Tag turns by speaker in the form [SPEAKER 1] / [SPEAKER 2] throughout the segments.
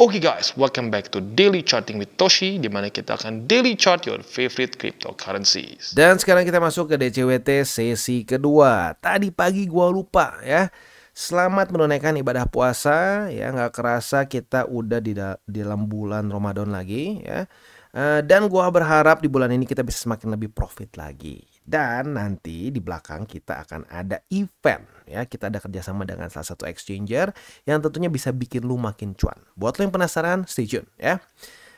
[SPEAKER 1] Oke guys, welcome back to Daily Charting with Toshi, di mana kita akan daily chart your favorite cryptocurrencies.
[SPEAKER 2] Dan sekarang kita masuk ke DCWT sesi kedua. Tadi pagi gua lupa ya. Selamat menunaikan ibadah puasa ya. Nggak kerasa kita udah di dalam bulan Ramadan lagi ya. Dan gua berharap di bulan ini kita bisa semakin lebih profit lagi. Dan nanti di belakang kita akan ada event ya. Kita ada kerjasama dengan salah satu exchanger yang tentunya bisa bikin lu makin cuan. Buat lu yang penasaran, stay tune ya.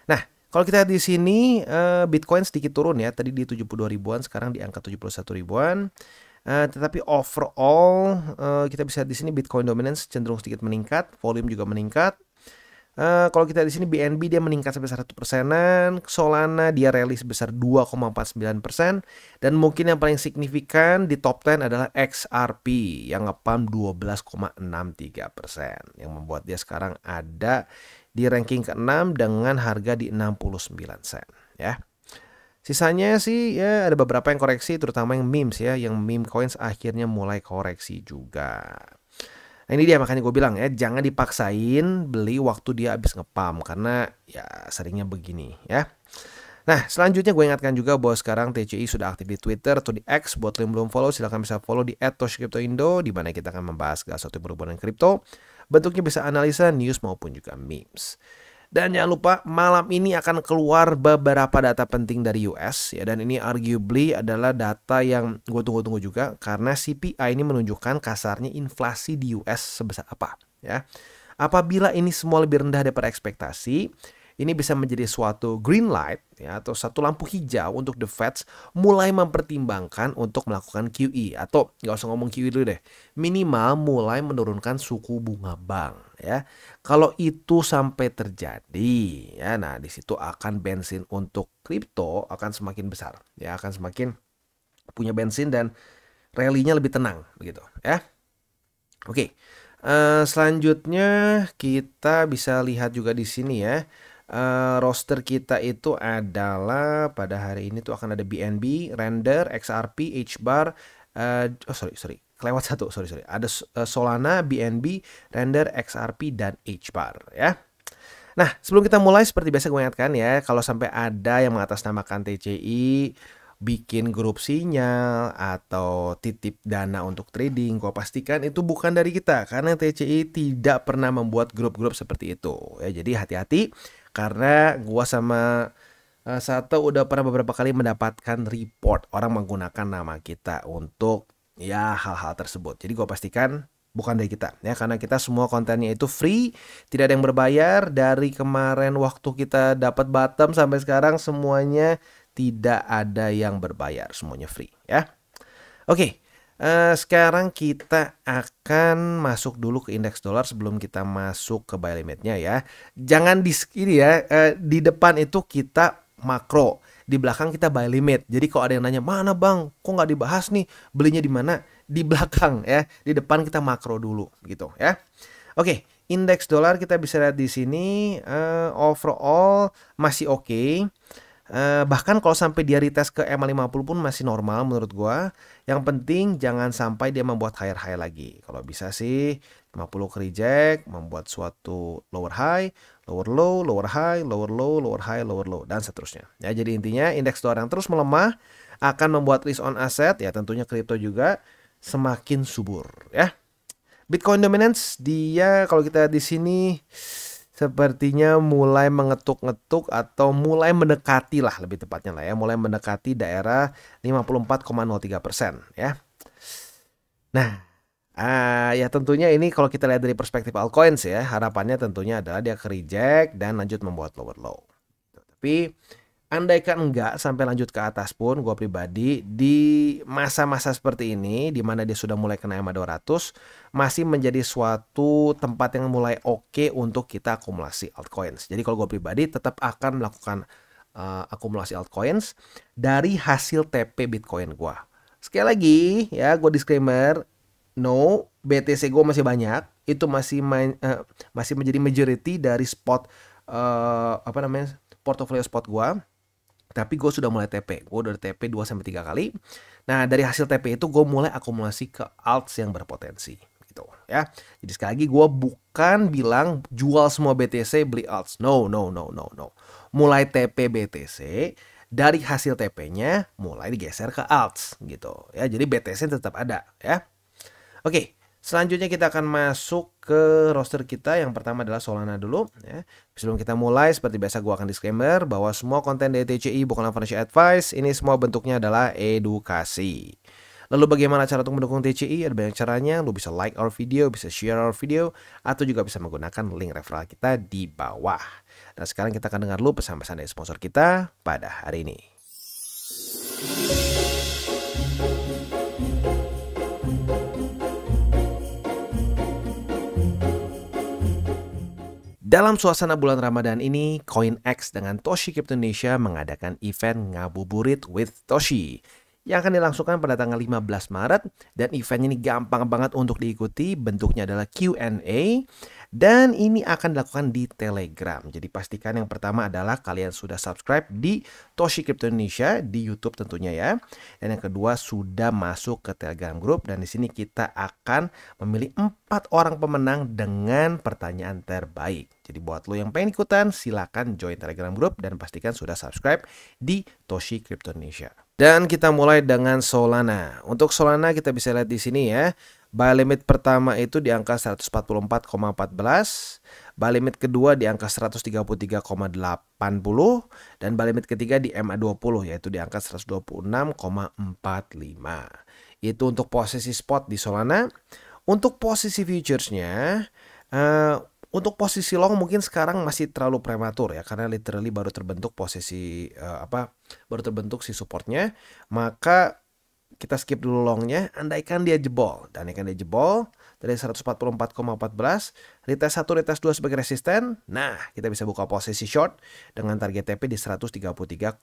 [SPEAKER 2] Nah, kalau kita lihat di sini Bitcoin sedikit turun ya. Tadi di 72 ribuan, sekarang di angka 71 ribuan. Tetapi overall kita bisa lihat di sini Bitcoin dominance cenderung sedikit meningkat, volume juga meningkat. Kalau kita di sini BNB dia meningkat sebesar 1%-an, Solana dia rally sebesar 2,49%, dan mungkin yang paling signifikan di top 10 adalah XRP yang nge-pump 12,63%, yang membuat dia sekarang ada di ranking ke-6 dengan harga di 69 sen ya. Sisanya sih ya ada beberapa yang koreksi, terutama yang memes ya, yang meme coins akhirnya mulai koreksi juga. Nah ini dia makanya gue bilang ya, jangan dipaksain beli waktu dia habis ngepam karena ya seringnya begini ya. Nah selanjutnya gue ingatkan juga bahwa sekarang TCI sudah aktif di Twitter atau di X. Buat lo yang belum follow silahkan bisa follow di @toshicryptoindo, di mana kita akan membahas segala sesuatu yang berhubungan dengan kripto. Bentuknya bisa analisa, news maupun juga memes. Dan jangan lupa malam ini akan keluar beberapa data penting dari US ya, dan ini arguably adalah data yang gue tunggu-tunggu juga karena CPI ini menunjukkan kasarnya inflasi di US sebesar apa ya. Apabila ini semua lebih rendah daripada ekspektasi, ini bisa menjadi suatu green light ya, atau satu lampu hijau untuk the Feds mulai mempertimbangkan untuk melakukan QE, atau nggak usah ngomong QE dulu deh, minimal mulai menurunkan suku bunga bank ya. Kalau itu sampai terjadi ya, nah di situ akan bensin untuk kripto akan semakin besar ya, akan semakin punya bensin dan rally-nya lebih tenang begitu ya. Oke. Selanjutnya kita bisa lihat juga di sini ya. Roster kita itu adalah pada hari ini tuh akan ada BNB, Render, XRP, HBAR, kelewat satu, sorry. Ada Solana, BNB, Render, XRP, dan HBAR ya. Nah, sebelum kita mulai seperti biasa gue ingatkan ya, kalau sampai ada yang mengatasnamakan TCI, bikin grup sinyal atau titip dana untuk trading, gue pastikan itu bukan dari kita karena TCI tidak pernah membuat grup-grup seperti itu ya. Jadi hati-hati karena gue sama Sato udah pernah beberapa kali mendapatkan report orang menggunakan nama kita untuk ya hal-hal tersebut. Jadi gue pastikan bukan dari kita ya, karena kita semua kontennya itu free, tidak ada yang berbayar. Dari kemarin waktu kita dapat bottom sampai sekarang semuanya tidak ada yang berbayar, semuanya free ya. Oke, sekarang kita akan masuk dulu ke indeks dolar sebelum kita masuk ke buy limitnya ya. Jangan di sini ya, di depan itu kita makro, di belakang kita buy limit. Jadi kalau ada yang nanya, mana bang, kok nggak dibahas nih, belinya di mana? Di belakang ya, di depan kita makro dulu gitu ya. Oke, indeks dolar kita bisa lihat di sini overall masih oke. Bahkan kalau sampai dia retest ke MA50 pun masih normal menurut gua. Yang penting jangan sampai dia membuat higher lagi. Kalau bisa sih 50 ke reject, membuat suatu lower high, lower low, lower high, lower low, lower high, lower low, dan seterusnya. Ya, jadi intinya indeks dolar yang terus melemah akan membuat risk on asset ya, tentunya kripto juga semakin subur ya. Bitcoin dominance dia kalau kita di sini sepertinya mulai mengetuk-ngetuk atau mulai mendekati lah, lebih tepatnya lah ya, mulai mendekati daerah 54,03% ya. Nah, ya tentunya ini kalau kita lihat dari perspektif altcoins ya, harapannya tentunya adalah dia ke reject dan lanjut membuat lower low. Tapi andaikan enggak sampai lanjut ke atas pun, gue pribadi di masa-masa seperti ini, di mana dia sudah mulai kena EMA 200, masih menjadi suatu tempat yang mulai oke untuk kita akumulasi altcoins. Jadi kalau gue pribadi tetap akan melakukan akumulasi altcoins dari hasil TP Bitcoin gue. Sekali lagi ya, gue disclaimer, no, BTC gue masih banyak, itu masih menjadi majority dari spot portofolio spot gue. Tapi gue sudah mulai TP, gue udah TP 2-3 kali. Nah dari hasil TP itu gue mulai akumulasi ke alts yang berpotensi gitu ya. Jadi sekali lagi gue bukan bilang jual semua BTC beli alts. No. Mulai TP BTC, dari hasil TP-nya mulai digeser ke alts gitu ya. Jadi BTC tetap ada ya. Oke, selanjutnya kita akan masuk ke roster kita. Yang pertama adalah Solana dulu ya. Sebelum kita mulai, seperti biasa gue akan disclaimer bahwa semua konten dari TCI bukanlah financial advice. Ini semua bentuknya adalah edukasi. Lalu bagaimana cara untuk mendukung TCI? Ada banyak caranya. Lu bisa like our video, bisa share our video, atau juga bisa menggunakan link referral kita di bawah. Dan sekarang kita akan dengar dulu pesan-pesan dari sponsor kita pada hari ini. Dalam suasana bulan Ramadan ini, CoinX dengan Toshi Crypto Indonesia mengadakan event Ngabuburit with Toshi yang akan dilangsungkan pada tanggal 15 Maret. Dan event ini gampang banget untuk diikuti, bentuknya adalah Q&A dan ini akan dilakukan di Telegram. Jadi pastikan yang pertama adalah kalian sudah subscribe di Toshi Crypto Indonesia di YouTube tentunya ya. Dan yang kedua sudah masuk ke Telegram Group, dan di sini kita akan memilih 4 orang pemenang dengan pertanyaan terbaik. Jadi buat lo yang pengen ikutan, silakan join Telegram Group dan pastikan sudah subscribe di Toshi Crypto Indonesia. Dan kita mulai dengan Solana. Untuk Solana kita bisa lihat di sini ya. Buy limit pertama itu di angka 144,14, buy limit kedua di angka 133,80, dan buy limit ketiga di MA20 yaitu di angka 126,45. Itu untuk posisi spot di Solana. Untuk posisi futuresnya, untuk posisi long mungkin sekarang masih terlalu prematur ya, karena literally baru terbentuk posisi baru terbentuk si supportnya. Maka kita skip dulu longnya, andaikan dia jebol. Dan andaikan dia jebol dari 144,14, retest 1, retest 2 sebagai resisten. Nah, kita bisa buka posisi short dengan target TP di 133,8.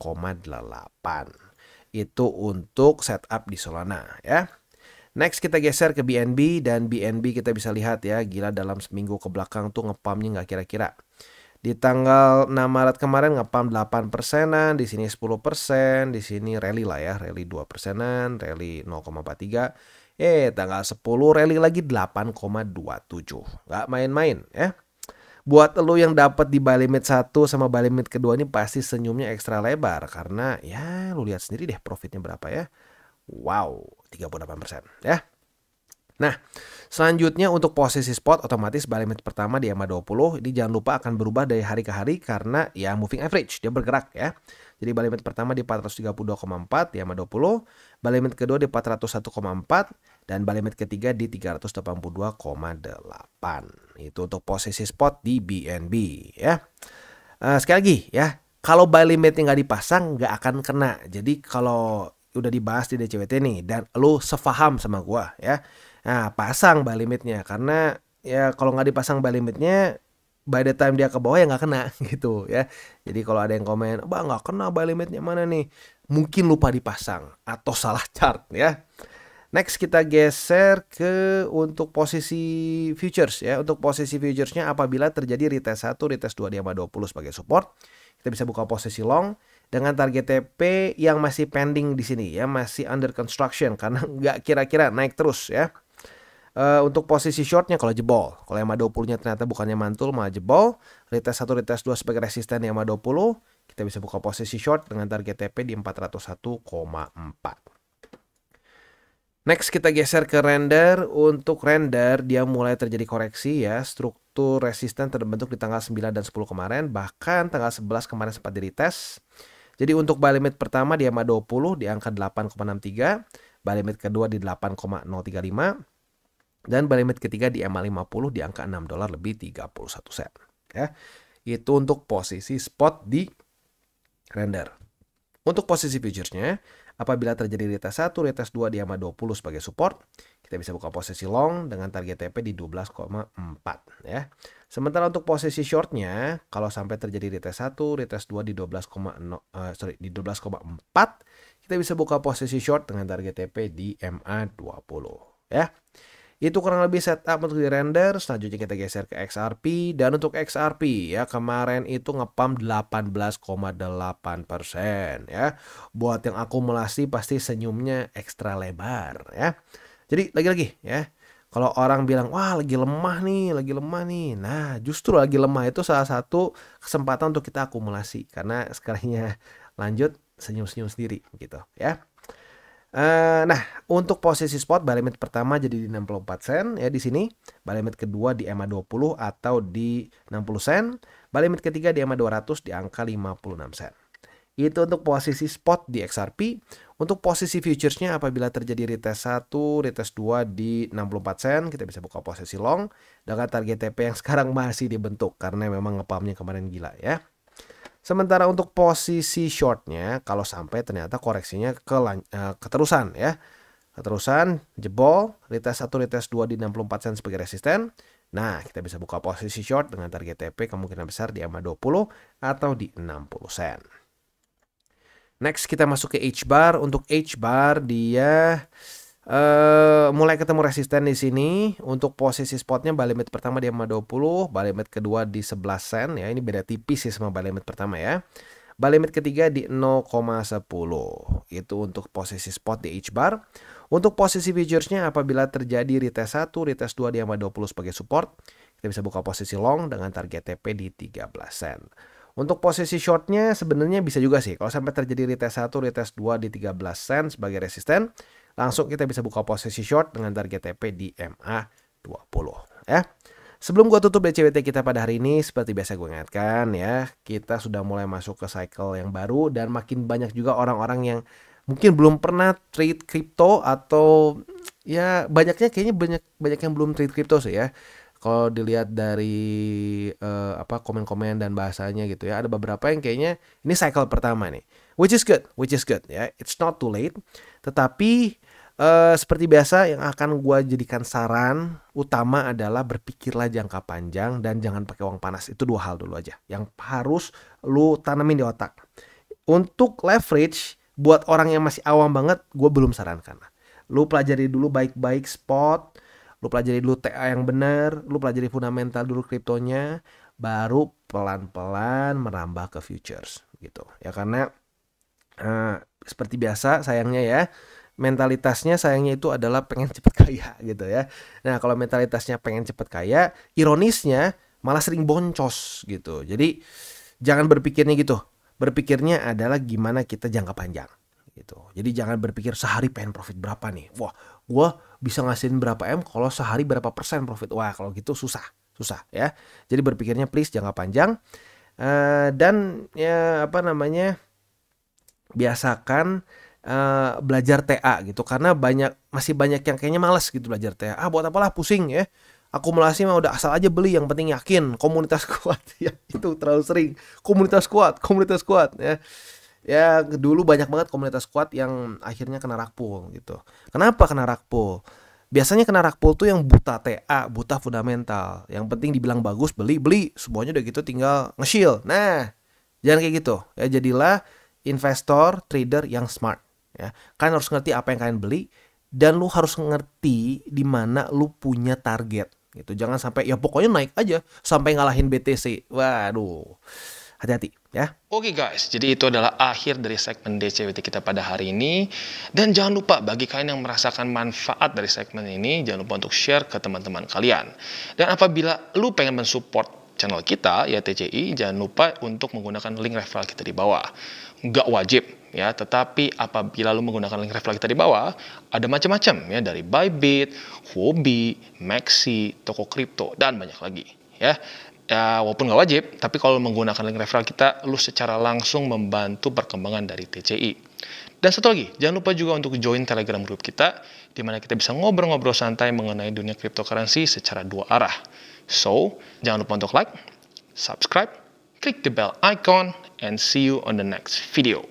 [SPEAKER 2] Itu untuk setup di Solana ya. Next kita geser ke BNB, dan BNB kita bisa lihat ya, gila dalam seminggu ke belakang tuh ngepumpnya nggak kira-kira. Di tanggal 6 Maret kemarin ngepump 8%-an, di sini 10%, di sini rally lah ya, rally 2%-an, rally 0,43. Tanggal 10 rally lagi 8,27. Nggak main-main ya. Buat lo yang dapat di buy limit 1 sama buy limit kedua ini pasti senyumnya ekstra lebar, karena ya lo lihat sendiri deh profitnya berapa ya. Wow, 38% ya. Nah, selanjutnya untuk posisi spot otomatis buy limit pertama di MA20 ini jangan lupa akan berubah dari hari ke hari karena ya moving average, dia bergerak ya. Jadi buy limit pertama di 432,4 di MA20, buy limit kedua di 401,4, dan buy limit ketiga di 382,8. Itu untuk posisi spot di BNB ya. Sekali lagi ya, kalau buy limitnya nggak dipasang nggak akan kena. Jadi kalau udah dibahas di DCWT nih dan lo sefaham sama gua ya, nah pasang buy limitnya, karena ya kalau nggak dipasang buy limitnya by the time dia ke bawah ya nggak kena gitu ya. Jadi kalau ada yang komen, bang nggak kena buy limitnya mana nih, mungkin lupa dipasang atau salah chart ya. Next kita geser ke untuk posisi futures ya. Untuk posisi futuresnya apabila terjadi retest 1, retest 2 di MA20 sebagai support, kita bisa buka posisi long dengan target TP yang masih pending di sini ya, masih under construction karena nggak kira-kira naik terus ya. Untuk posisi shortnya kalau jebol, kalau MA20-nya ternyata bukannya mantul malah jebol, retest 1, retest 2 sebagai resisten di MA20, kita bisa buka posisi short dengan target TP di 401,4. Next kita geser ke render. Untuk render dia mulai terjadi koreksi ya. Struktur resisten terbentuk di tanggal 9 dan 10 kemarin. Bahkan tanggal 11 kemarin sempat di retest. Jadi untuk buy limit pertama di MA20 di angka 8,63. Buy limit kedua di 8,035. Dan buy limit ketiga di MA50 di angka $6 lebih 31 sen. Ya. Itu untuk posisi spot di render. Untuk posisi futuresnya, apabila terjadi retest 1, retest 2 di MA20 sebagai support, kita bisa buka posisi long dengan target TP di 12,4 ya. Sementara untuk posisi shortnya, kalau sampai terjadi retest 1, retest 2 di 12,4, kita bisa buka posisi short dengan target TP di MA20 ya. Itu kurang lebih setup untuk di render. Selanjutnya kita geser ke XRP. Dan untuk XRP ya, kemarin itu ngepump 18,8% ya. Buat yang akumulasi pasti senyumnya ekstra lebar ya. Jadi lagi-lagi ya, Kalau orang bilang, wah lagi lemah nih, lagi lemah nih. Nah, justru lagi lemah itu salah satu kesempatan untuk kita akumulasi. Karena sekalinya lanjut, senyum-senyum sendiri gitu ya. Nah, untuk posisi spot buy limit pertama jadi di 64 sen ya di sini. Buy limit kedua di EMA 20 atau di 60 sen. Buy limit ketiga di EMA 200 di angka 56 sen. Itu untuk posisi spot di XRP. Untuk posisi futuresnya apabila terjadi retest 1, retest 2 di 64 sen, kita bisa buka posisi long dengan target TP yang sekarang masih dibentuk karena memang ngepumpnya kemarin gila ya. Sementara untuk posisi shortnya, kalau sampai ternyata koreksinya keterusan ya. Keterusan, jebol, retest 1, retest 2 di 64 sen sebagai resisten. Nah, kita bisa buka posisi short dengan target TP kemungkinan besar di EMA 20 atau di 60 sen. Next kita masuk ke H-bar. Untuk H-bar dia mulai ketemu resisten di sini. Untuk posisi spotnya buy limit pertama di EMA 20, buy limit kedua di 11 sen ya. Ini beda tipis sih sama buy limit pertama ya. Buy limit ketiga di 0,10. Itu untuk posisi spot di H-bar. Untuk posisi futuresnya apabila terjadi retest 1, retest 2 di EMA 20 sebagai support, kita bisa buka posisi long dengan target TP di 13 sen. Untuk posisi shortnya sebenarnya bisa juga sih. Kalau sampai terjadi retest 1, retest 2 di 13 sen sebagai resisten, langsung kita bisa buka posisi short dengan target TP di MA 20 ya. Sebelum gue tutup DCWT kita pada hari ini, seperti biasa gue ingatkan ya, kita sudah mulai masuk ke cycle yang baru dan makin banyak juga orang-orang yang mungkin belum pernah trade crypto atau ya kayaknya banyak yang belum trade crypto sih ya. Kalau dilihat dari komen-komen dan bahasanya gitu ya, ada beberapa yang kayaknya ini cycle pertama nih, which is good ya. It's not too late. Tetapi seperti biasa yang akan gue jadikan saran utama adalah berpikirlah jangka panjang dan jangan pakai uang panas. Itu 2 hal dulu aja yang harus lu tanemin di otak. Untuk leverage buat orang yang masih awam banget, gue belum sarankan. Lu pelajari dulu baik-baik spot. Lu pelajari dulu TA yang benar, lu pelajari fundamental dulu kriptonya, baru pelan-pelan merambah ke futures gitu. Ya karena seperti biasa sayangnya ya, mentalitasnya sayangnya itu adalah pengen cepet kaya gitu ya. Nah, kalau mentalitasnya pengen cepet kaya, ironisnya malah sering boncos gitu. Jadi jangan berpikirnya gitu. Berpikirnya adalah gimana kita jangka panjang gitu. Jadi jangan berpikir sehari pengen profit berapa nih. Wah, gua bisa ngasihin berapa M kalau sehari berapa persen profit. Wah, kalau gitu susah ya. Jadi berpikirnya please jangka panjang. Dan ya biasakan belajar TA gitu. Karena masih banyak yang kayaknya malas gitu belajar TA. Buat apalah pusing ya. Akumulasi mah udah asal aja beli, yang penting yakin. Komunitas kuat ya, itu terlalu sering. Komunitas kuat ya. Ya dulu banyak banget komunitas kuat yang akhirnya kena rug pull gitu. Kenapa kena rug pull? Biasanya kena rug pull tuh yang buta TA, buta fundamental. Yang penting dibilang bagus, beli, semuanya udah gitu tinggal nge-shield. Nah, jangan kayak gitu. Ya jadilah investor, trader yang smart ya. Kalian harus ngerti apa yang kalian beli dan lu harus ngerti di mana lu punya target gitu. Jangan sampai ya pokoknya naik aja sampai ngalahin BTC. Waduh. Hati-hati ya.
[SPEAKER 1] Oke guys, jadi itu adalah akhir dari segmen DCWT kita pada hari ini. Dan jangan lupa bagi kalian yang merasakan manfaat dari segmen ini, jangan lupa untuk share ke teman-teman kalian. Dan apabila lu pengen mensupport channel kita, ya TCI, jangan lupa untuk menggunakan link referral kita di bawah. Nggak wajib ya, tetapi apabila lu menggunakan link referral kita di bawah, ada macam-macam ya, dari Bybit, Huobi, Maxi, toko kripto, dan banyak lagi ya. Ya, walaupun nggak wajib, tapi kalau menggunakan link referral kita, lu secara langsung membantu perkembangan dari TCI. Dan satu lagi, jangan lupa juga untuk join Telegram group kita, di mana kita bisa ngobrol-ngobrol santai mengenai dunia cryptocurrency secara 2 arah. So, jangan lupa untuk like, subscribe, klik the bell icon, and see you on the next video.